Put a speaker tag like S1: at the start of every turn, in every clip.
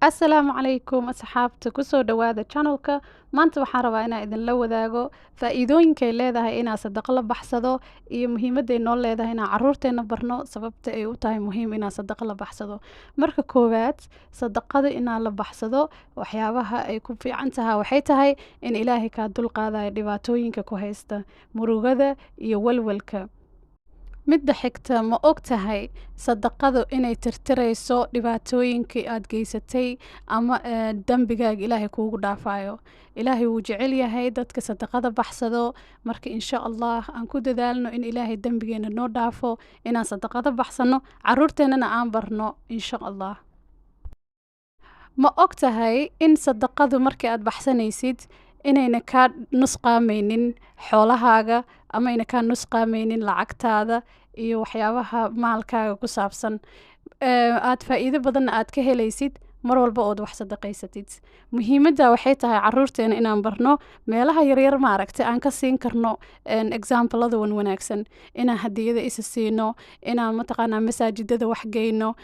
S1: Asalaamu calaykum asxaabta kusoo dhawaada channelka. Maanta waxaan rabaa inaan idinla wadaago faa'iidooyinka ay leedahay inaan sadaqo la baxsado iyo muhiimadda ay noo leedahay inaan carruurteena barno sababta ay u tahay muhiim inaan sadaqo la baxsado. Marka koowaad, sadaqada inaan la baxsado waxyaabaha ay ku fiican tahay waxay tahay in Ilaahay kaa dulqaadayo dhibaatooyinka ku haysta, murugada iyo walwalka. Midda xigta, ma og tahay sadaqadu inay tirtirayso dhibaatooyinkii aad geysatay ama dembigaaga Ilaahay kuugu dhaafayo. Ilaahay wuu jecel yahay dadka sadaqada baxsado. Marka insha Allah aan ku dadaalno in Ilaahay dembigeena noo dhaafo, inaan sadaqada baxsano, carruurteennana aan barno insha Allah. Ma og tahay in sadaqadu markii aad baxsanaysid inayna kaa nusqaamaynin xoolahaaga ama ayna kaa nusqaamaynin lacagtaada iyo waxyaabaha maalkaaga ku saabsan, aad faa'iido badanna aad ka helaysid mar walba ood wax sadaqaysatid. Muhiimadda waxay tahay carruurteena inaan barno meelaha yaryar maaragtay aan ka siin karno example-ada wanaagsan, inaan hadiyada isa siino, inaan mataqaanaa masaajidada wax geyno,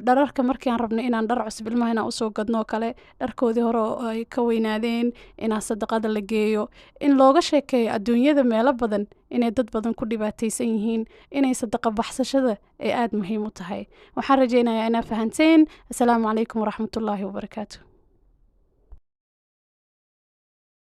S1: dhararka markii aan rabno inaan dhar cusub ilmaha inaan usoo gadno kale, dharkoodii hore oo ay ka weynaadeen inaan sadaqada la geeyo, in looga sheekeeyo adduunyada meelo badan inay dad badan ku dhibaataysan yihiin, inay sadaqa baxsashada ay aad muhiim u tahay. Waxaan rajaynayaa inaa fahanteen. Asalaamu calaykum waraxmatullaahi wabarakaatuh.